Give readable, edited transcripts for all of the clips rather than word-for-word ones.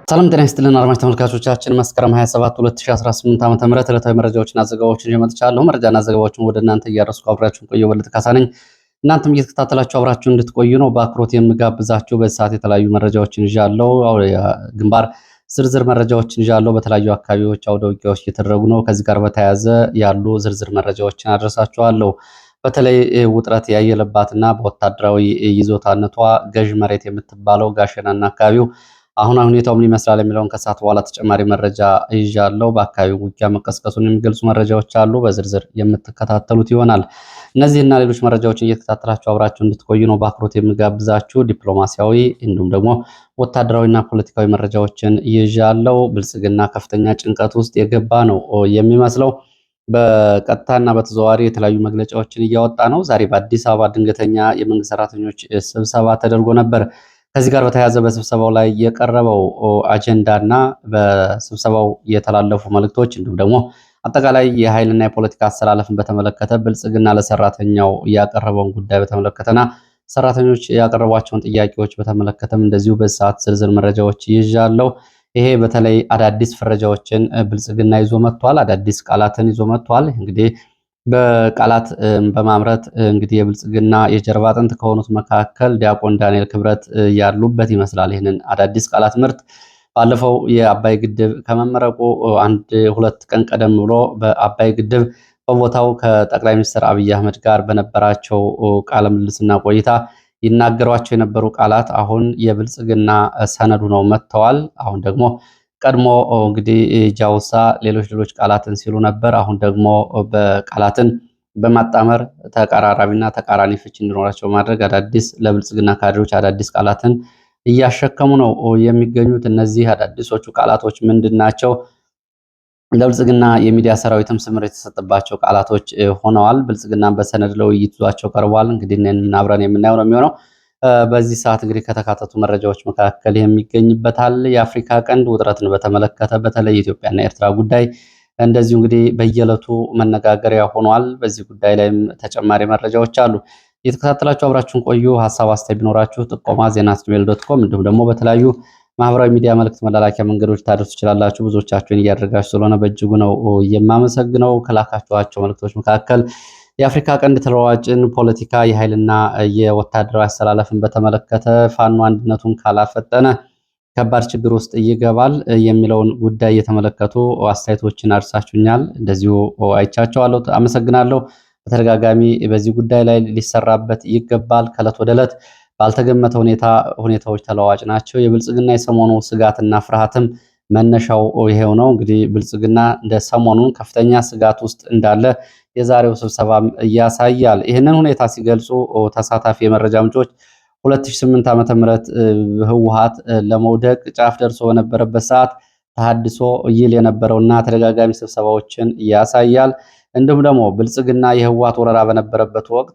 ሰላም ጤና ይስጥልን አድማጭ ተመልካቾቻችን መስከረም 27 2018 ዓ.ም ዕለታዊ መረጃዎችና ዘገባዎችን ይዤ መጥቻለሁ። መረጃና ዘገባዎችን ወደ እናንተ እያደረስኩ አብራችሁን ቆየው በለጠ ካሳ ነኝ። እናንተም እየተከታተላችሁ አብራችሁን እንድትቆዩ ነው በአክብሮት የምጋብዛችሁ። በዚህ ሰዓት የተለያዩ መረጃዎችን ይዣለሁ። ግንባር ዝርዝር መረጃዎችን ይዣለሁ። በተለያዩ አካባቢዎች አውደ ውጊያዎች እየተደረጉ ነው። ከዚህ ጋር በተያያዘ ያሉ ዝርዝር መረጃዎችን አደርሳችኋለሁ። በተለይ ውጥረት ያየለባትና በወታደራዊ ይዞታነቷ ገዥ መሬት የምትባለው ጋሸናና አካባቢው አሁን ሁኔታው ምን ይመስላል የሚለውን ከሰዓት በኋላ ተጨማሪ መረጃ ይዣለሁ። በአካባቢው ውጊያ መቀስቀሱን የሚገልጹ መረጃዎች አሉ። በዝርዝር የምትከታተሉት ይሆናል። እነዚህና ሌሎች መረጃዎችን እየተከታተላችሁ አብራችሁ እንድትቆዩ ነው በአክብሮት የምጋብዛችሁ። ዲፕሎማሲያዊ እንዲሁም ደግሞ ወታደራዊና ፖለቲካዊ መረጃዎችን ይዣለሁ። ብልጽግና ከፍተኛ ጭንቀት ውስጥ የገባ ነው የሚመስለው። በቀጥታና በተዘዋዋሪ የተለያዩ መግለጫዎችን እያወጣ ነው። ዛሬ በአዲስ አበባ ድንገተኛ የመንግስት ሰራተኞች ስብሰባ ተደርጎ ነበር። ከዚህ ጋር በተያያዘ በስብሰባው ላይ የቀረበው አጀንዳና በስብሰባው የተላለፉ መልእክቶች እንዲሁም ደግሞ አጠቃላይ የኃይልና የፖለቲካ አሰላለፍን በተመለከተ ብልጽግና ለሰራተኛው ያቀረበውን ጉዳይ በተመለከተና ሰራተኞች ያቀረቧቸውን ጥያቄዎች በተመለከተም እንደዚሁ በሰዓት ዝርዝር መረጃዎች ይዣለሁ። ይሄ በተለይ አዳዲስ ፍረጃዎችን ብልጽግና ይዞ መጥቷል። አዳዲስ ቃላትን ይዞ መጥቷል። እንግዲህ በቃላት በማምረት እንግዲህ የብልጽግና የጀርባ አጥንት ከሆኑት መካከል ዲያቆን ዳንኤል ክብረት ያሉበት ይመስላል። ይህንን አዳዲስ ቃላት ምርት ባለፈው የአባይ ግድብ ከመመረቁ ሁለት ቀን ቀደም ብሎ በአባይ ግድብ በቦታው ከጠቅላይ ሚኒስትር አብይ አህመድ ጋር በነበራቸው ቃለ ምልልስና ቆይታ ይናገሯቸው የነበሩ ቃላት አሁን የብልጽግና ሰነዱ ነው መጥተዋል። አሁን ደግሞ ቀድሞ እንግዲህ ጃውሳ ሌሎች ቃላትን ሲሉ ነበር። አሁን ደግሞ በቃላትን በማጣመር ተቀራራቢና ተቃራኒ ፍች እንዲኖራቸው ማድረግ አዳዲስ ለብልጽግና ካድሬዎች አዳዲስ ቃላትን እያሸከሙ ነው የሚገኙት። እነዚህ አዳዲሶቹ ቃላቶች ምንድን ናቸው? ለብልጽግና የሚዲያ ሰራዊትም ስምር የተሰጠባቸው ቃላቶች ሆነዋል። ብልጽግናን በሰነድ ለውይይት ይዟቸው ቀርቧል። እንግዲህ አብረን የምናየው ነው የሚሆነው። በዚህ ሰዓት እንግዲህ ከተካተቱ መረጃዎች መካከል የሚገኝበታል። የአፍሪካ ቀንድ ውጥረትን በተመለከተ በተለይ የኢትዮጵያና ኤርትራ ጉዳይ እንደዚሁ እንግዲህ በየዕለቱ መነጋገሪያ ሆኗል። በዚህ ጉዳይ ላይም ተጨማሪ መረጃዎች አሉ። የተከታተላችሁ አብራችሁን ቆዩ። ሀሳብ አስተያየት ቢኖራችሁ ጥቆማ ዜና@gmail.com እንዲሁም ደግሞ በተለያዩ ማህበራዊ ሚዲያ መልእክት መላላኪያ መንገዶች ታደርሱ ትችላላችሁ። ብዙዎቻችሁን እያደረጋችሁ ስለሆነ በእጅጉ ነው የማመሰግነው። ከላካችኋቸው መልእክቶች መካከል የአፍሪካ ቀንድ ተለዋዋጭን ፖለቲካ የኃይልና የወታደራዊ አሰላለፍን በተመለከተ ፋኖ አንድነቱን ካላፈጠነ ከባድ ችግር ውስጥ ይገባል የሚለውን ጉዳይ የተመለከቱ አስተያየቶችን አድርሳችሁኛል። እንደዚሁ አይቻቸዋለሁ፣ አመሰግናለሁ። በተደጋጋሚ በዚህ ጉዳይ ላይ ሊሰራበት ይገባል። ከዕለት ወደ ዕለት ባልተገመተ ሁኔታዎች ተለዋዋጭ ናቸው። የብልጽግና የሰሞኑ ስጋትና ፍርሃትም መነሻው ይሄው ነው። እንግዲህ ብልጽግና እንደ ሰሞኑን ከፍተኛ ስጋት ውስጥ እንዳለ የዛሬው ስብሰባም ያሳያል። ይህንን ሁኔታ ሲገልጹ ተሳታፊ የመረጃ ምንጮች 2008 ዓመተ ምህረት ህወሓት ለመውደቅ ጫፍ ደርሶ በነበረበት ሰዓት ተሐድሶ ይል የነበረውና ተደጋጋሚ ስብሰባዎችን ያሳያል። እንዲሁም ደግሞ ብልጽግና የህወሓት ወረራ በነበረበት ወቅት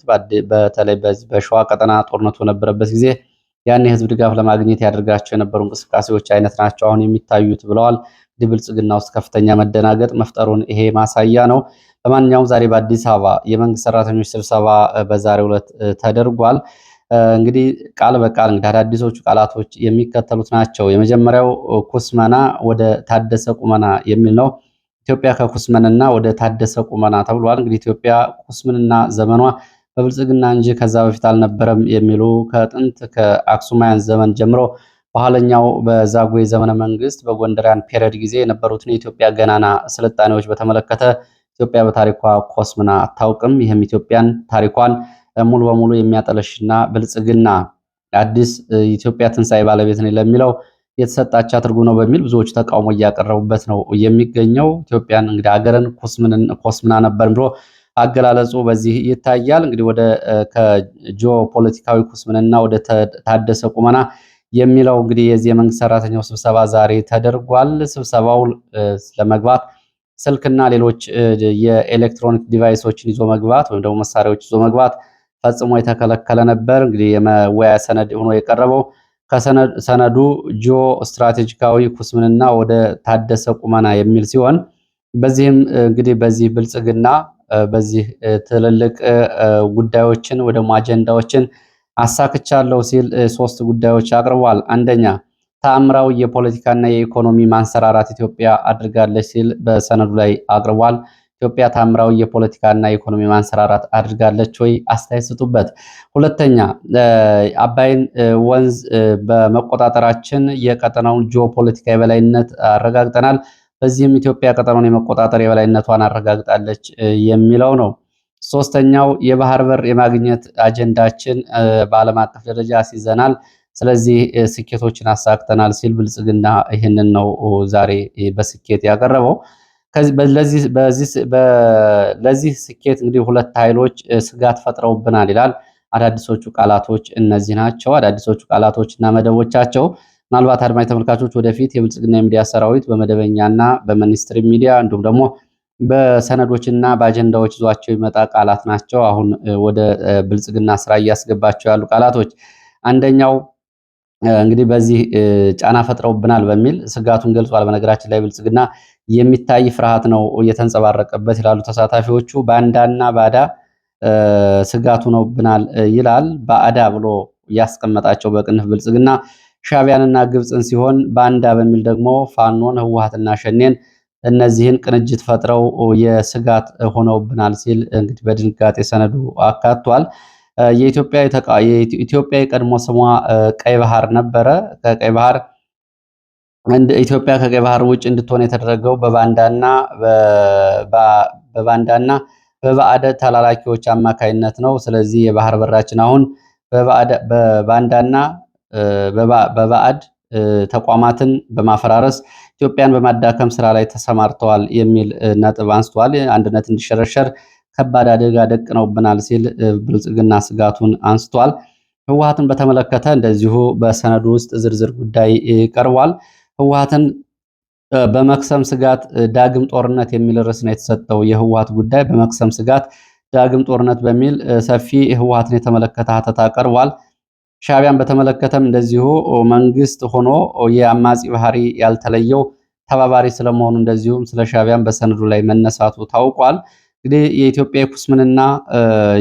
በተለይ በሸዋ ቀጠና ጦርነቱ በነበረበት ጊዜ ያን የህዝብ ድጋፍ ለማግኘት ያደርጋቸው የነበሩ እንቅስቃሴዎች አይነት ናቸው አሁን የሚታዩት ብለዋል። እንግዲህ ብልጽግና ውስጥ ከፍተኛ መደናገጥ መፍጠሩን ይሄ ማሳያ ነው። ለማንኛውም ዛሬ በአዲስ አበባ የመንግስት ሰራተኞች ስብሰባ በዛሬው ዕለት ተደርጓል። እንግዲህ ቃል በቃል እንግዲህ አዳዲሶቹ ቃላቶች የሚከተሉት ናቸው። የመጀመሪያው ኩስመና ወደ ታደሰ ቁመና የሚል ነው። ኢትዮጵያ ከኩስመንና ወደ ታደሰ ቁመና ተብሏል። እንግዲህ ኢትዮጵያ ኩስምንና ዘመኗ በብልጽግና እንጂ ከዛ በፊት አልነበረም የሚሉ ከጥንት ከአክሱማውያን ዘመን ጀምሮ በኋለኛው በዛጉዌ ዘመነ መንግስት በጎንደሪያን ፔሪድ ጊዜ የነበሩትን የኢትዮጵያ ገናና ስልጣኔዎች በተመለከተ ኢትዮጵያ በታሪኳ ኮስምና አታውቅም። ይህም ኢትዮጵያን ታሪኳን ሙሉ በሙሉ የሚያጠለሽና ብልጽግና አዲስ ኢትዮጵያ ትንሣኤ ባለቤት ነኝ ለሚለው የተሰጣቻ ትርጉም ነው በሚል ብዙዎች ተቃውሞ እያቀረቡበት ነው የሚገኘው። ኢትዮጵያን እንግዲህ ሀገርን ኮስምና ነበር ብሎ አገላለጹ በዚህ ይታያል። እንግዲህ ወደ ከጂኦፖለቲካዊ ኩስምንና ወደ ታደሰ ቁመና የሚለው እንግዲህ የዚህ የመንግስት ሰራተኛው ስብሰባ ዛሬ ተደርጓል። ስብሰባው ለመግባት ስልክና ሌሎች የኤሌክትሮኒክ ዲቫይሶችን ይዞ መግባት ወይም ደግሞ መሳሪያዎች ይዞ መግባት ፈጽሞ የተከለከለ ነበር። እንግዲህ የመወያያ ሰነድ ሆኖ የቀረበው ከሰነዱ ጂኦ ስትራቴጂካዊ ኩስምንና ወደ ታደሰ ቁመና የሚል ሲሆን በዚህም እንግዲህ በዚህ ብልጽግና በዚህ ትልልቅ ጉዳዮችን ወደ አጀንዳዎችን አሳክቻለሁ ሲል ሶስት ጉዳዮች አቅርቧል። አንደኛ ተአምራዊ የፖለቲካና የኢኮኖሚ ማንሰራራት ኢትዮጵያ አድርጋለች ሲል በሰነዱ ላይ አቅርቧል። ኢትዮጵያ ተአምራዊ የፖለቲካና የኢኮኖሚ ማንሰራራት አድርጋለች ወይ? አስተያየት ስጡበት። ሁለተኛ፣ አባይን ወንዝ በመቆጣጠራችን የቀጠናውን ጂኦፖለቲካ የበላይነት አረጋግጠናል። በዚህም ኢትዮጵያ ቀጠናውን የመቆጣጠር የበላይነቷን አረጋግጣለች የሚለው ነው። ሶስተኛው፣ የባህር በር የማግኘት አጀንዳችን በዓለም አቀፍ ደረጃ አስይዘናል። ስለዚህ ስኬቶችን አሳክተናል ሲል ብልጽግና ይህንን ነው ዛሬ በስኬት ያቀረበው። ለዚህ ስኬት እንግዲህ ሁለት ኃይሎች ስጋት ፈጥረውብናል ይላል። አዳዲሶቹ ቃላቶች እነዚህ ናቸው። አዳዲሶቹ ቃላቶች እና መደቦቻቸው ምናልባት አድማጭ ተመልካቾች ወደፊት የብልጽግና የሚዲያ ሰራዊት በመደበኛና በሚኒስትሪ ሚዲያ እንዲሁም ደግሞ በሰነዶችና በአጀንዳዎች ይዟቸው ይመጣ ቃላት ናቸው። አሁን ወደ ብልጽግና ስራ እያስገባቸው ያሉ ቃላቶች አንደኛው እንግዲህ በዚህ ጫና ፈጥረውብናል በሚል ስጋቱን ገልጿል። በነገራችን ላይ ብልጽግና የሚታይ ፍርሃት ነው እየተንጸባረቀበት ይላሉ ተሳታፊዎቹ። ባንዳና ባዳ ስጋቱ ነውብናል ይላል። ባዕዳ ብሎ ያስቀመጣቸው በቅንፍ ብልጽግና ሻዕቢያንና ግብፅን ሲሆን ባንዳ በሚል ደግሞ ፋኖን፣ ህወሓትና ሸኔን እነዚህን ቅንጅት ፈጥረው የስጋት ሆነውብናል ሲል እንግዲህ በድንጋጤ ሰነዱ አካቷል። የኢትዮጵያ የቀድሞ ስሟ ቀይ ባህር ነበረ። ኢትዮጵያ ከቀይ ባህር ውጭ እንድትሆን የተደረገው በባንዳና በባዕድ ተላላኪዎች አማካይነት ነው። ስለዚህ የባህር በራችን አሁን በባንዳና በባዕድ ተቋማትን በማፈራረስ ኢትዮጵያን በማዳከም ስራ ላይ ተሰማርተዋል የሚል ነጥብ አንስተዋል። አንድነት እንዲሸረሸር ከባድ አደጋ ደቅነውብናል ሲል ብልጽግና ስጋቱን አንስቷል። ህወሓትን በተመለከተ እንደዚሁ በሰነዱ ውስጥ ዝርዝር ጉዳይ ቀርቧል። ህወሓትን በመክሰም ስጋት ዳግም ጦርነት የሚል ርዕስ ነው የተሰጠው። የህወሓት ጉዳይ በመክሰም ስጋት ዳግም ጦርነት በሚል ሰፊ ህወሓትን የተመለከተ ሀተታ ቀርቧል። ሻዕቢያን በተመለከተም እንደዚሁ መንግስት ሆኖ የአማጺ ባህሪ ያልተለየው ተባባሪ ስለመሆኑ እንደዚሁም ስለ ሻዕቢያን በሰነዱ ላይ መነሳቱ ታውቋል። እንግዲህ የኢትዮጵያ የኩስምንና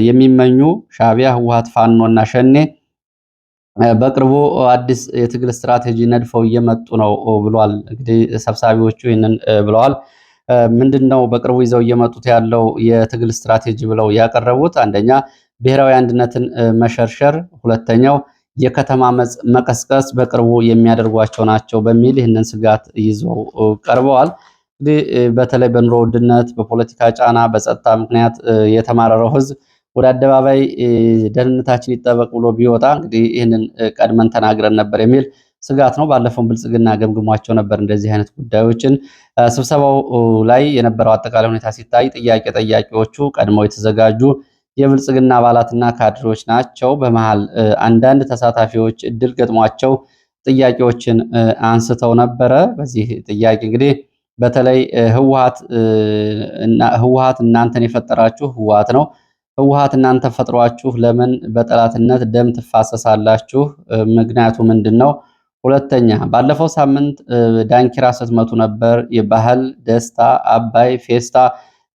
የሚመኙ ሻዕቢያ፣ ህወሓት፣ ፋኖ እና ሸኔ በቅርቡ አዲስ የትግል ስትራቴጂ ነድፈው እየመጡ ነው ብሏል። እንግዲህ ሰብሳቢዎቹ ይህንን ብለዋል። ምንድነው በቅርቡ ይዘው እየመጡት ያለው የትግል ስትራቴጂ ብለው ያቀረቡት? አንደኛ ብሔራዊ አንድነትን መሸርሸር፣ ሁለተኛው የከተማ መቀስቀስ በቅርቡ የሚያደርጓቸው ናቸው በሚል ይህንን ስጋት ይዘው ቀርበዋል። እንግዲህ በተለይ በኑሮ ውድነት፣ በፖለቲካ ጫና፣ በጸጥታ ምክንያት የተማረረው ህዝብ ወደ አደባባይ ደህንነታችን ይጠበቅ ብሎ ቢወጣ እንግዲህ ይህንን ቀድመን ተናግረን ነበር የሚል ስጋት ነው። ባለፈው ብልጽግና ገምግሟቸው ነበር እንደዚህ አይነት ጉዳዮችን። ስብሰባው ላይ የነበረው አጠቃላይ ሁኔታ ሲታይ ጥያቄ ጠያቂዎቹ ቀድመው የተዘጋጁ የብልጽግና አባላትና ካድሬዎች ናቸው። በመሃል አንዳንድ ተሳታፊዎች እድል ገጥሟቸው ጥያቄዎችን አንስተው ነበረ። በዚህ ጥያቄ እንግዲህ በተለይ ህወሓት እናንተን የፈጠራችሁ ህወሓት ነው። ህወሓት እናንተ ፈጥሯችሁ ለምን በጠላትነት ደም ትፋሰሳላችሁ? ምክንያቱ ምንድን ነው? ሁለተኛ ባለፈው ሳምንት ዳንኪራ ስትመቱ ነበር። የባህል ደስታ፣ አባይ ፌስታ፣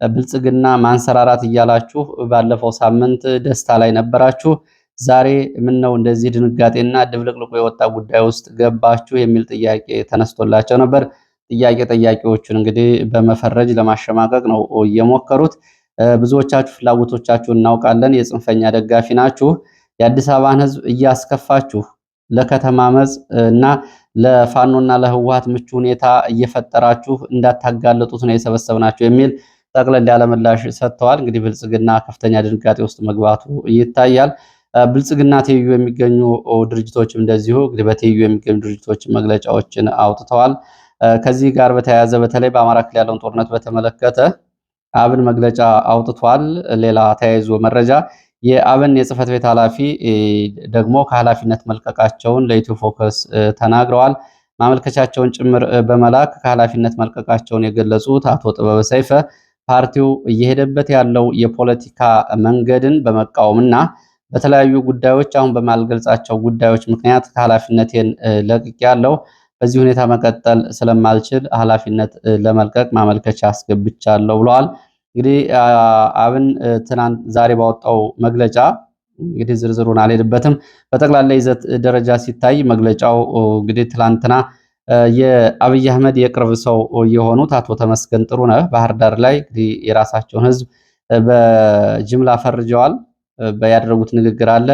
ብልጽግና ማንሰራራት እያላችሁ ባለፈው ሳምንት ደስታ ላይ ነበራችሁ። ዛሬ ምን ነው እንደዚህ ድንጋጤና ድብልቅልቁ የወጣ ጉዳይ ውስጥ ገባችሁ? የሚል ጥያቄ ተነስቶላቸው ነበር። ጥያቄ ጠያቂዎቹን እንግዲህ በመፈረጅ ለማሸማቀቅ ነው እየሞከሩት። ብዙዎቻችሁ ፍላጎቶቻችሁን እናውቃለን፣ የጽንፈኛ ደጋፊ ናችሁ፣ የአዲስ አበባን ህዝብ እያስከፋችሁ ለከተማ አመጽ እና ለፋኖና ለህወሓት ምቹ ሁኔታ እየፈጠራችሁ እንዳታጋለጡት ነው የሰበሰብናችሁ የሚል ጠቅለል ያለ ምላሽ ሰጥተዋል። እንግዲህ ብልጽግና ከፍተኛ ድንጋጤ ውስጥ መግባቱ ይታያል። ብልጽግና ትይዩ የሚገኙ ድርጅቶችም እንደዚሁ እንግዲህ በትይዩ የሚገኙ ድርጅቶች መግለጫዎችን አውጥተዋል። ከዚህ ጋር በተያያዘ በተለይ በአማራ ክልል ያለውን ጦርነት በተመለከተ አብን መግለጫ አውጥቷል። ሌላ ተያይዞ መረጃ የአብን የጽህፈት ቤት ኃላፊ ደግሞ ከኃላፊነት መልቀቃቸውን ለኢትዮ ፎከስ ተናግረዋል። ማመልከቻቸውን ጭምር በመላክ ከኃላፊነት መልቀቃቸውን የገለጹት አቶ ጥበበ ሰይፈ ፓርቲው እየሄደበት ያለው የፖለቲካ መንገድን በመቃወምና በተለያዩ ጉዳዮች አሁን በማልገልጻቸው ጉዳዮች ምክንያት ከኃላፊነቴን ለቅቄያለሁ፣ በዚህ ሁኔታ መቀጠል ስለማልችል ኃላፊነት ለመልቀቅ ማመልከቻ አስገብቻለሁ ብለዋል። እንግዲህ አብን ዛሬ ባወጣው መግለጫ እንግዲህ ዝርዝሩን አልሄድበትም። በጠቅላላ ይዘት ደረጃ ሲታይ መግለጫው እንግዲህ ትላንትና የአብይ አህመድ የቅርብ ሰው የሆኑት አቶ ተመስገን ጥሩነህ ባህር ዳር ላይ እንግዲህ የራሳቸውን ህዝብ በጅምላ ፈርጀዋል። ያደረጉት ንግግር አለ።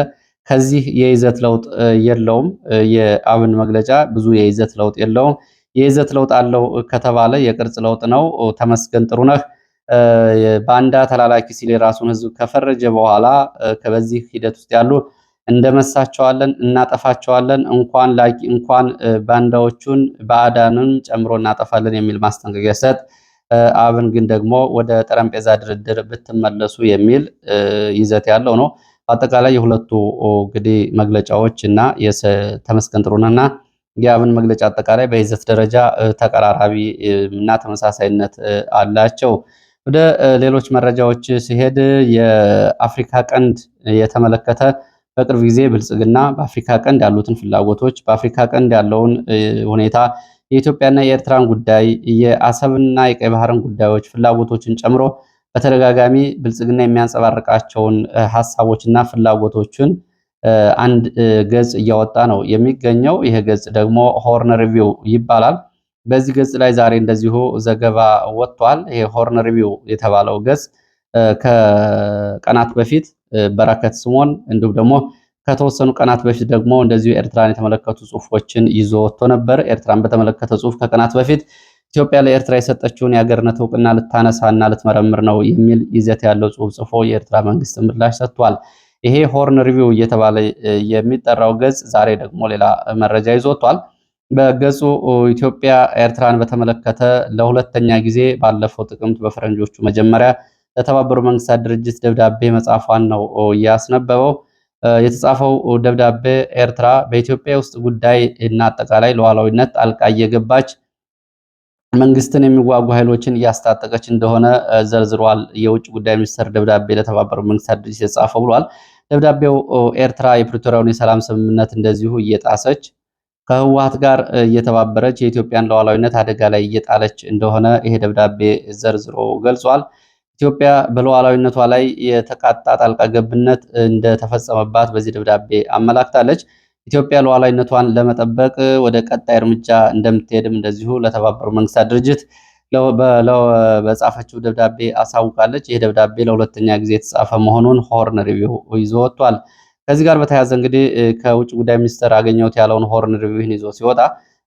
ከዚህ የይዘት ለውጥ የለውም። የአብን መግለጫ ብዙ የይዘት ለውጥ የለውም። የይዘት ለውጥ አለው ከተባለ የቅርጽ ለውጥ ነው። ተመስገን ጥሩነህ ባንዳ ተላላኪ ሲል የራሱን ህዝብ ከፈረጀ በኋላ በዚህ ሂደት ውስጥ ያሉ እንደመሳቸዋለን፣ እናጠፋቸዋለን፣ እንኳን ባንዳዎቹን ባዕዳንን ጨምሮ እናጠፋለን የሚል ማስጠንቀቂያ ሰጥ። አብን ግን ደግሞ ወደ ጠረጴዛ ድርድር ብትመለሱ የሚል ይዘት ያለው ነው። በአጠቃላይ የሁለቱ እንግዲህ መግለጫዎች እና የተመስገን ጥሩነህና የአብን መግለጫ አጠቃላይ በይዘት ደረጃ ተቀራራቢ እና ተመሳሳይነት አላቸው። ወደ ሌሎች መረጃዎች ሲሄድ የአፍሪካ ቀንድ የተመለከተ በቅርብ ጊዜ ብልጽግና በአፍሪካ ቀንድ ያሉትን ፍላጎቶች፣ በአፍሪካ ቀንድ ያለውን ሁኔታ፣ የኢትዮጵያና የኤርትራን ጉዳይ፣ የአሰብና የቀይ ባህርን ጉዳዮች ፍላጎቶችን ጨምሮ በተደጋጋሚ ብልጽግና የሚያንጸባርቃቸውን ሀሳቦችና ፍላጎቶችን አንድ ገጽ እያወጣ ነው የሚገኘው። ይህ ገጽ ደግሞ ሆርን ሪቪው ይባላል። በዚህ ገጽ ላይ ዛሬ እንደዚሁ ዘገባ ወጥቷል። ይሄ ሆርን ሪቪው የተባለው ገጽ ከቀናት በፊት በረከት ስምኦን እንዲሁም ደግሞ ከተወሰኑ ቀናት በፊት ደግሞ እንደዚሁ ኤርትራን የተመለከቱ ጽሁፎችን ይዞ ወጥቶ ነበር። ኤርትራን በተመለከተ ጽሁፍ ከቀናት በፊት ኢትዮጵያ ለኤርትራ የሰጠችውን የሀገርነት እውቅና ልታነሳና ልትመረምር ነው የሚል ይዘት ያለው ጽሁፍ ጽፎ የኤርትራ መንግስት ምላሽ ሰጥቷል። ይሄ ሆርን ሪቪው እየተባለ የሚጠራው ገጽ ዛሬ ደግሞ ሌላ መረጃ ይዞ ወጥቷል። በገጹ ኢትዮጵያ ኤርትራን በተመለከተ ለሁለተኛ ጊዜ ባለፈው ጥቅምት በፈረንጆቹ መጀመሪያ ለተባበሩት መንግስታት ድርጅት ደብዳቤ መጻፏን ነው ያስነበበው። የተጻፈው ደብዳቤ ኤርትራ በኢትዮጵያ ውስጥ ጉዳይ እና አጠቃላይ ሉዓላዊነት ጣልቃ እየገባች መንግስትን የሚዋጉ ኃይሎችን እያስታጠቀች እንደሆነ ዘርዝሯል። የውጭ ጉዳይ ሚኒስትር ደብዳቤ ለተባበሩት መንግስታት ድርጅት የተጻፈው ብሏል። ደብዳቤው ኤርትራ የፕሪቶሪያውን የሰላም ስምምነት እንደዚሁ እየጣሰች ከህወሓት ጋር እየተባበረች የኢትዮጵያን ሉዓላዊነት አደጋ ላይ እየጣለች እንደሆነ ይሄ ደብዳቤ ዘርዝሮ ገልጿል። ኢትዮጵያ በሉዓላዊነቷ ላይ የተቃጣ ጣልቃ ገብነት እንደተፈጸመባት በዚህ ደብዳቤ አመላክታለች። ኢትዮጵያ ሉዓላዊነቷን ለመጠበቅ ወደ ቀጣይ እርምጃ እንደምትሄድም እንደዚሁ ለተባበሩት መንግስታት ድርጅት በጻፈችው ደብዳቤ አሳውቃለች። ይህ ደብዳቤ ለሁለተኛ ጊዜ የተጻፈ መሆኑን ሆርን ሪቪው ይዞ ወጥቷል። ከዚህ ጋር በተያያዘ እንግዲህ ከውጭ ጉዳይ ሚኒስትር አገኘሁት ያለውን ሆርን ሪቪውን ይዞ ሲወጣ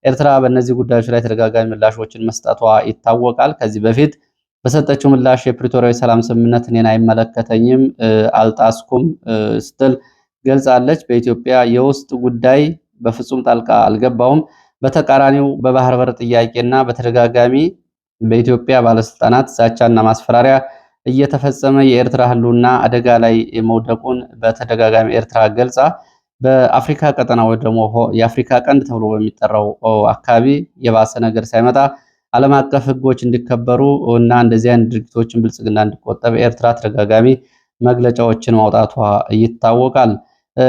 ኤርትራ በእነዚህ ጉዳዮች ላይ ተደጋጋሚ ምላሾችን መስጠቷ ይታወቃል። ከዚህ በፊት በሰጠችው ምላሽ የፕሪቶሪያዊ ሰላም ስምምነት እኔን አይመለከተኝም፣ አልጣስኩም ስትል ገልጻለች። በኢትዮጵያ የውስጥ ጉዳይ በፍጹም ጣልቃ አልገባውም። በተቃራኒው በባህር በር ጥያቄና በተደጋጋሚ በኢትዮጵያ ባለስልጣናት ዛቻና ማስፈራሪያ እየተፈጸመ የኤርትራ ህልውና አደጋ ላይ መውደቁን በተደጋጋሚ ኤርትራ ገልጻ በአፍሪካ ቀጠና ወይ ደግሞ የአፍሪካ ቀንድ ተብሎ በሚጠራው አካባቢ የባሰ ነገር ሳይመጣ ዓለም አቀፍ ህጎች እንዲከበሩ እና እንደዚህ አይነት ድርጊቶችን ብልጽግና እንዲቆጠብ ኤርትራ ተደጋጋሚ መግለጫዎችን ማውጣቷ ይታወቃል።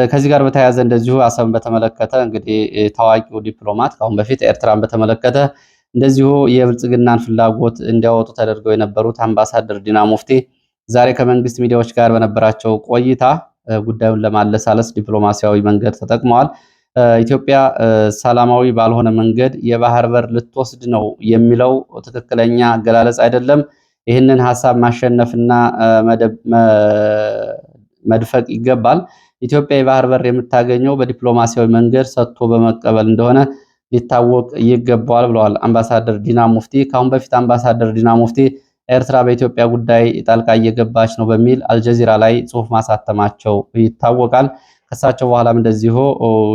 ከዚህ ጋር በተያያዘ እንደዚሁ አሰብን በተመለከተ እንግዲህ ታዋቂው ዲፕሎማት ከአሁን በፊት ኤርትራን በተመለከተ እንደዚሁ የብልጽግናን ፍላጎት እንዲያወጡ ተደርገው የነበሩት አምባሳደር ዲና ሙፍቲ ዛሬ ከመንግስት ሚዲያዎች ጋር በነበራቸው ቆይታ ጉዳዩን ለማለሳለስ ዲፕሎማሲያዊ መንገድ ተጠቅመዋል። ኢትዮጵያ ሰላማዊ ባልሆነ መንገድ የባህር በር ልትወስድ ነው የሚለው ትክክለኛ አገላለጽ አይደለም። ይህንን ሀሳብ ማሸነፍና መድፈቅ ይገባል። ኢትዮጵያ የባህር በር የምታገኘው በዲፕሎማሲያዊ መንገድ ሰጥቶ በመቀበል እንደሆነ ሊታወቅ ይገባዋል ብለዋል አምባሳደር ዲና ሙፍቲ። ከአሁን በፊት አምባሳደር ዲና ሙፍቲ ኤርትራ በኢትዮጵያ ጉዳይ ጣልቃ እየገባች ነው በሚል አልጀዚራ ላይ ጽሁፍ ማሳተማቸው ይታወቃል። ከሳቸው በኋላም እንደዚሁ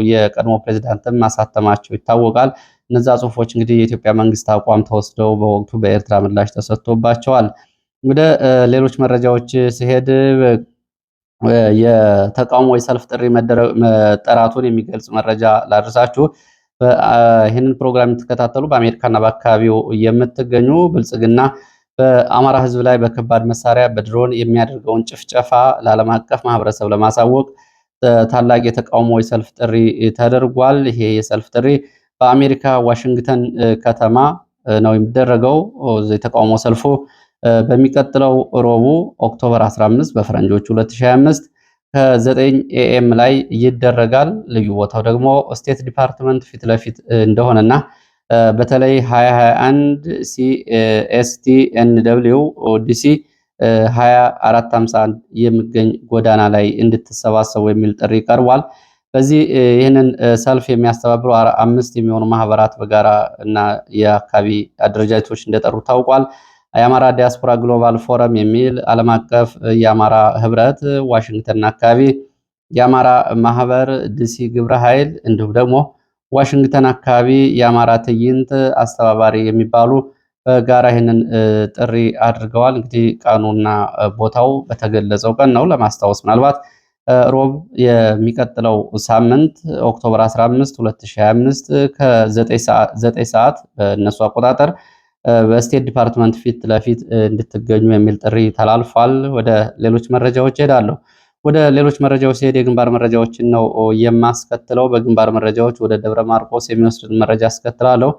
የቀድሞ ፕሬዝዳንትም ማሳተማቸው ይታወቃል። እነዛ ጽሁፎች እንግዲህ የኢትዮጵያ መንግስት አቋም ተወስደው በወቅቱ በኤርትራ ምላሽ ተሰጥቶባቸዋል። ወደ ሌሎች መረጃዎች ሲሄድ የተቃውሞ የሰልፍ ጥሪ መጠራቱን የሚገልጽ መረጃ ላድርሳችሁ። ይህንን ፕሮግራም የምትከታተሉ በአሜሪካና በአካባቢው የምትገኙ ብልጽግና በአማራ ህዝብ ላይ በከባድ መሳሪያ በድሮን የሚያደርገውን ጭፍጨፋ ለዓለም አቀፍ ማህበረሰብ ለማሳወቅ ታላቅ የተቃውሞ የሰልፍ ጥሪ ተደርጓል። ይሄ የሰልፍ ጥሪ በአሜሪካ ዋሽንግተን ከተማ ነው የሚደረገው። የተቃውሞ ሰልፉ በሚቀጥለው ረቡዕ ኦክቶበር 15 በፈረንጆቹ 2025 ከ9 ኤኤም ላይ ይደረጋል። ልዩ ቦታው ደግሞ ስቴት ዲፓርትመንት ፊት ለፊት እንደሆነና በተለይ 2021 ሲኤስቲ ኤንደብሊው ዲሲ 2451 የሚገኝ ጎዳና ላይ እንድትሰባሰቡ የሚል ጥሪ ቀርቧል። በዚህ ይህንን ሰልፍ የሚያስተባብሩ 5 የሚሆኑ ማህበራት በጋራ እና የአካባቢ አደረጃጀቶች እንደጠሩ ታውቋል። የአማራ ዲያስፖራ ግሎባል ፎረም የሚል ዓለም አቀፍ የአማራ ህብረት ዋሽንግተን አካባቢ የአማራ ማህበር ዲሲ ግብረ ኃይል እንዲሁም ደግሞ ዋሽንግተን አካባቢ የአማራ ትዕይንት አስተባባሪ የሚባሉ በጋራ ይህንን ጥሪ አድርገዋል። እንግዲህ ቀኑና ቦታው በተገለጸው ቀን ነው። ለማስታወስ ምናልባት ሮብ የሚቀጥለው ሳምንት ኦክቶበር 15 2025 ከ9 ሰዓት በእነሱ አቆጣጠር በስቴት ዲፓርትመንት ፊት ለፊት እንድትገኙ የሚል ጥሪ ተላልፏል። ወደ ሌሎች መረጃዎች እሄዳለሁ። ወደ ሌሎች መረጃዎች ሲሄድ የግንባር መረጃዎችን ነው የማስከትለው። በግንባር መረጃዎች ወደ ደብረ ማርቆስ የሚወስድን መረጃ አስከትላለሁ።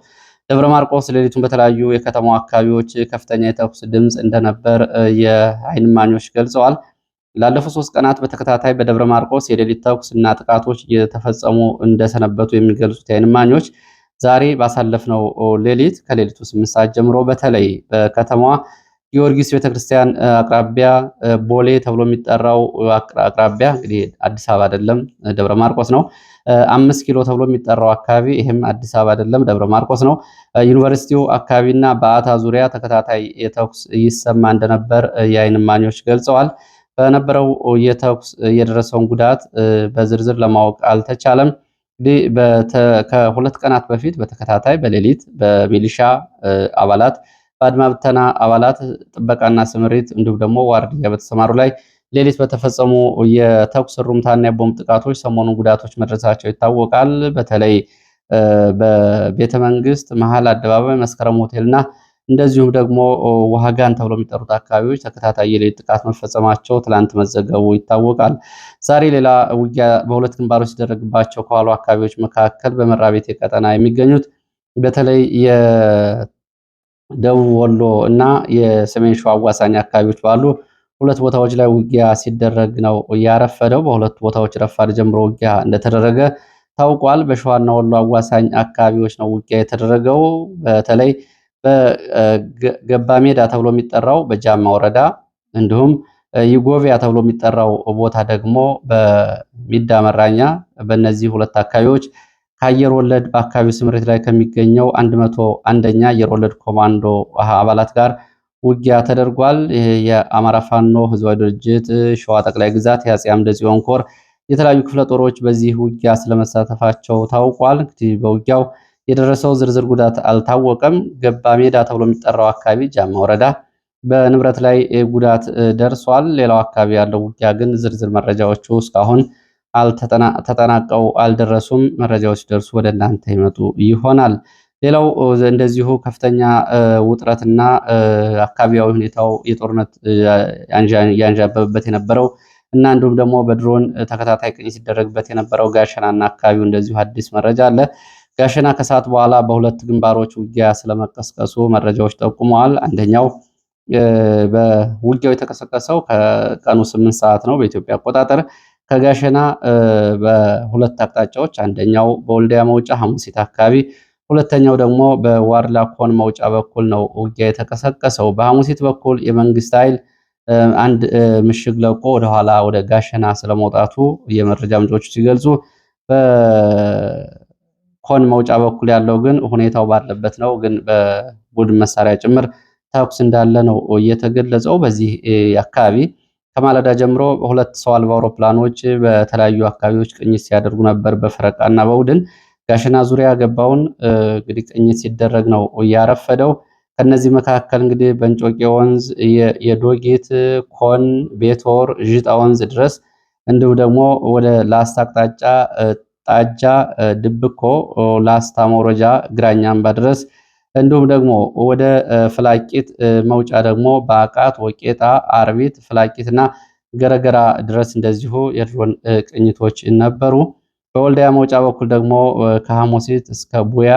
ደብረ ማርቆስ ሌሊቱን በተለያዩ የከተማው አካባቢዎች ከፍተኛ የተኩስ ድምፅ እንደነበር የዓይን እማኞች ገልጸዋል። ላለፉት 3 ቀናት በተከታታይ በደብረ ማርቆስ የሌሊት ተኩስ እና ጥቃቶች እየተፈጸሙ እንደሰነበቱ የሚገልጹት የዓይን እማኞች ዛሬ ባሳለፍነው ሌሊት ከሌሊቱ 8 ሰዓት ጀምሮ በተለይ በከተማዋ ጊዮርጊስ ቤተክርስቲያን አቅራቢያ ቦሌ ተብሎ የሚጠራው አቅራቢያ እንግዲህ አዲስ አበባ አይደለም ደብረ ማርቆስ ነው። 5 ኪሎ ተብሎ የሚጠራው አካባቢ ይህም አዲስ አበባ አይደለም ደብረ ማርቆስ ነው። ዩኒቨርሲቲው አካባቢና በአታ ዙሪያ ተከታታይ የተኩስ ይሰማ እንደነበር የዓይን እማኞች ገልጸዋል። በነበረው የተኩስ የደረሰውን ጉዳት በዝርዝር ለማወቅ አልተቻለም። እንግዲህ ከ2 ቀናት በፊት በተከታታይ በሌሊት በሚሊሻ አባላት በአድማ ብተና አባላት ጥበቃና ስምሪት እንዲሁም ደግሞ ዋርድያ በተሰማሩ ላይ ሌሊት በተፈጸሙ የተኩስ ሩምታና የቦምብ ጥቃቶች ሰሞኑን ጉዳቶች መድረሳቸው ይታወቃል። በተለይ በቤተ መንግስት መሀል አደባባይ፣ መስከረም ሆቴልና እንደዚሁም ደግሞ ዋጋን ተብሎ የሚጠሩት አካባቢዎች ተከታታይ የሌሊት ጥቃት መፈጸማቸው ትላንት መዘገቡ ይታወቃል። ዛሬ ሌላ ውጊያ በሁለት ግንባሮች ሲደረግባቸው ከዋሉ አካባቢዎች መካከል በመራቤቴ ቀጠና የሚገኙት በተለይ የደቡብ ወሎ እና የሰሜን ሸዋ አዋሳኝ አካባቢዎች ባሉ 2 ቦታዎች ላይ ውጊያ ሲደረግ ነው ያረፈደው። በሁለቱ ቦታዎች ረፋድ ጀምሮ ውጊያ እንደተደረገ ታውቋል። በሸዋና ወሎ አዋሳኝ አካባቢዎች ነው ውጊያ የተደረገው። በተለይ በገባ ሜዳ ተብሎ የሚጠራው በጃማ ወረዳ እንዲሁም ይጎቪያ ተብሎ የሚጠራው ቦታ ደግሞ በሚዳ መራኛ በእነዚህ 2 አካባቢዎች ከአየር ወለድ በአካባቢው ስምሪት ላይ ከሚገኘው 101ኛ አየር ወለድ ኮማንዶ አባላት ጋር ውጊያ ተደርጓል። የአማራ ፋኖ ህዝባዊ ድርጅት ሸዋ ጠቅላይ ግዛት የአፄ አምደ ጽዮን ኮር የተለያዩ ክፍለ ጦሮች በዚህ ውጊያ ስለመሳተፋቸው ታውቋል። እንግዲህ በውጊያው የደረሰው ዝርዝር ጉዳት አልታወቀም። ገባ ሜዳ ተብሎ የሚጠራው አካባቢ ጃማ ወረዳ በንብረት ላይ ጉዳት ደርሷል። ሌላው አካባቢ ያለው ውጊያ ግን ዝርዝር መረጃዎቹ እስካሁን ተጠናቀው አልደረሱም። መረጃዎች ደርሱ ወደ እናንተ ይመጡ ይሆናል። ሌላው እንደዚሁ ከፍተኛ ውጥረትና አካባቢያዊ ሁኔታው የጦርነት ያንዣበበበት የነበረው እና እንዲሁም ደግሞ በድሮን ተከታታይ ቅኝ ሲደረግበት የነበረው ጋሸናና አካባቢው እንደዚሁ አዲስ መረጃ አለ። ጋሸና ከሰዓት በኋላ በ2 ግንባሮች ውጊያ ስለመቀስቀሱ መረጃዎች ጠቁመዋል። አንደኛው በውጊያው የተቀሰቀሰው ከቀኑ 8 ሰዓት ነው በኢትዮጵያ አቆጣጠር ከጋሸና በ2 አቅጣጫዎች፣ አንደኛው በወልዲያ መውጫ ሐሙሲት አካባቢ፣ ሁለተኛው ደግሞ በዋርላ ኮን መውጫ በኩል ነው ውጊያ የተቀሰቀሰው። በሐሙሲት በኩል የመንግስት ኃይል አንድ ምሽግ ለቆ ወደኋላ ወደ ጋሸና ስለመውጣቱ የመረጃ ምንጮቹ ሲገልጹ፣ በኮን መውጫ በኩል ያለው ግን ሁኔታው ባለበት ነው። ግን በቡድን መሳሪያ ጭምር ተኩስ እንዳለ ነው እየተገለጸው። በዚህ አካባቢ ከማለዳ ጀምሮ 2 ሰው አልባ አውሮፕላኖች በተለያዩ አካባቢዎች ቅኝት ሲያደርጉ ነበር በፈረቃና በቡድን። ጋሸና ዙሪያ ገባውን እንግዲህ ቅኝት ሲደረግ ነው ያረፈደው። ከነዚህ መካከል እንግዲህ በእንጮቄ ወንዝ፣ የዶጌት፣ ኮን፣ ቤቶር፣ ዥጣ ወንዝ ድረስ እንዲሁም ደግሞ ወደ ላስታ አቅጣጫ ጣጃ፣ ድብኮ፣ ላስታ መውረጃ፣ ግራኛ አምባ ድረስ እንዲሁም ደግሞ ወደ ፍላቂት መውጫ ደግሞ በአቃት፣ ወቄጣ፣ አርቢት፣ ፍላቂትና ገረገራ ድረስ እንደዚሁ የድሮን ቅኝቶች ነበሩ። በወልዲያ መውጫ በኩል ደግሞ ከሐሙሲት እስከ ቡያ፣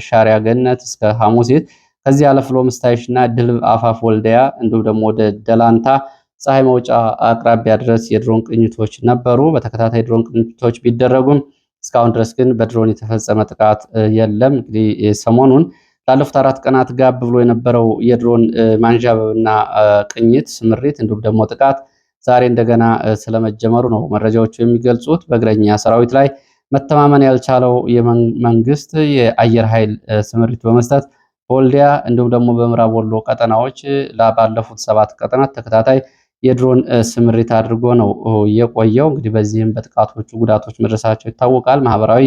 ሻሪያ ገነት እስከ ሐሙሲት፣ ከዚህ አለፍሎ ምስታይሽና ድልብ አፋፍ ወልዲያ እንዲሁም ደግሞ ወደ ደላንታ ፀሐይ መውጫ አቅራቢያ ድረስ የድሮን ቅኝቶች ነበሩ። በተከታታይ ድሮን ቅኝቶች ቢደረጉም እስካሁን ድረስ ግን በድሮን የተፈጸመ ጥቃት የለም። እንግዲህ ሰሞኑን ላለፉት 4 ቀናት ጋብ ብሎ የነበረው የድሮን ማንዣበብና ቅኝት ስምሪት እንዲሁም ደግሞ ጥቃት ዛሬ እንደገና ስለመጀመሩ ነው መረጃዎቹ የሚገልጹት። በእግረኛ ሰራዊት ላይ መተማመን ያልቻለው መንግስት የአየር ኃይል ስምሪት በመስጠት በወልዲያ እንዲሁም ደግሞ በምዕራብ ወሎ ቀጠናዎች ባለፉት 7 ቀጠናት ተከታታይ የድሮን ስምሪት አድርጎ ነው የቆየው። እንግዲህ በዚህም በጥቃቶቹ ጉዳቶች መድረሳቸው ይታወቃል። ማህበራዊ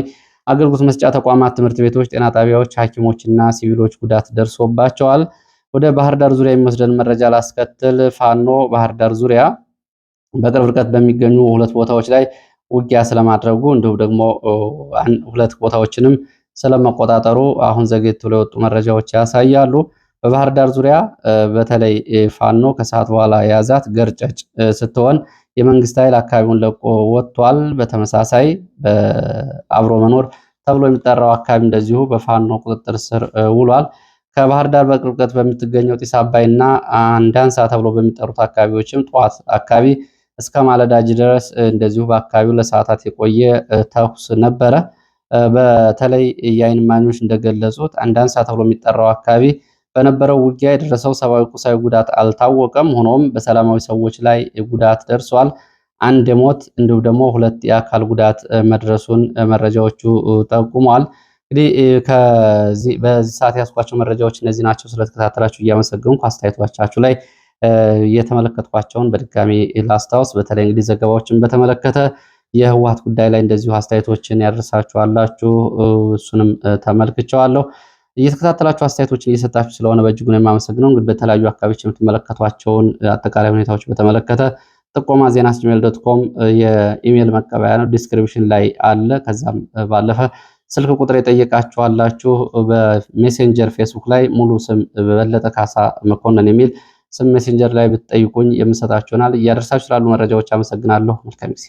አገልግሎት መስጫ ተቋማት፣ ትምህርት ቤቶች፣ ጤና ጣቢያዎች፣ ሐኪሞችና ሲቪሎች ጉዳት ደርሶባቸዋል። ወደ ባህር ዳር ዙሪያ የሚወስደን መረጃ ላስከትል። ፋኖ ባህር ዳር ዙሪያ በቅርብ ርቀት በሚገኙ 2 ቦታዎች ላይ ውጊያ ስለማድረጉ እንዲሁም ደግሞ 2 ቦታዎችንም ስለመቆጣጠሩ አሁን ዘግይቶ የወጡ መረጃዎች ያሳያሉ። በባህር ዳር ዙሪያ በተለይ ፋኖ ከሰዓት በኋላ የያዛት ገርጨጭ ስትሆን የመንግስት ኃይል አካባቢውን ለቆ ወጥቷል። በተመሳሳይ በአብሮ መኖር ተብሎ የሚጠራው አካባቢ እንደዚሁ በፋኖ ቁጥጥር ስር ውሏል። ከባህር ዳር በቅርብ ርቀት በምትገኘው ጢስ አባይና አንዳንሳ ተብሎ በሚጠሩት አካባቢዎችም ጠዋት አካባቢ እስከ ማለዳጅ ድረስ እንደዚሁ በአካባቢው ለሰዓታት የቆየ ተኩስ ነበረ። በተለይ የዓይን እማኞች እንደገለጹት አንዳንሳ ተብሎ የሚጠራው አካባቢ በነበረው ውጊያ የደረሰው ሰብአዊ፣ ቁሳዊ ጉዳት አልታወቀም። ሆኖም በሰላማዊ ሰዎች ላይ ጉዳት ደርሷል። 1 የሞት እንዲሁም ደግሞ 2 የአካል ጉዳት መድረሱን መረጃዎቹ ጠቁመዋል። እንግዲህ በዚህ ሰዓት ያስኳቸው መረጃዎች እነዚህ ናቸው። ስለተከታተላችሁ እያመሰገንኩ አስተያየቶቻችሁ ላይ የተመለከትኳቸውን በድጋሚ ላስታውስ። በተለይ እንግዲህ ዘገባዎችን በተመለከተ የህወሓት ጉዳይ ላይ እንደዚሁ አስተያየቶችን ያደርሳችሁ አላችሁ። እሱንም ተመልክቼዋለሁ። እየተከታተላችሁ አስተያየቶችን እየሰጣችሁ ስለሆነ በእጅጉ ነው የማመሰግነው። እንግዲህ በተለያዩ አካባቢዎች የምትመለከቷቸውን አጠቃላይ ሁኔታዎች በተመለከተ ጥቆማ ዜና@gmail.com የኢሜል መቀበያ ነው፣ ዲስክሪፕሽን ላይ አለ። ከዛም ባለፈ ስልክ ቁጥር የጠየቃችሁ አላችሁ። በሜሴንጀር ፌስቡክ ላይ ሙሉ ስም በበለጠ ካሳ መኮንን የሚል ስም ሜሴንጀር ላይ ብትጠይቁኝ የምሰጣችሁ ይሆናል። እያደረሳችሁ ስላሉ መረጃዎች አመሰግናለሁ። መልካም ጊዜ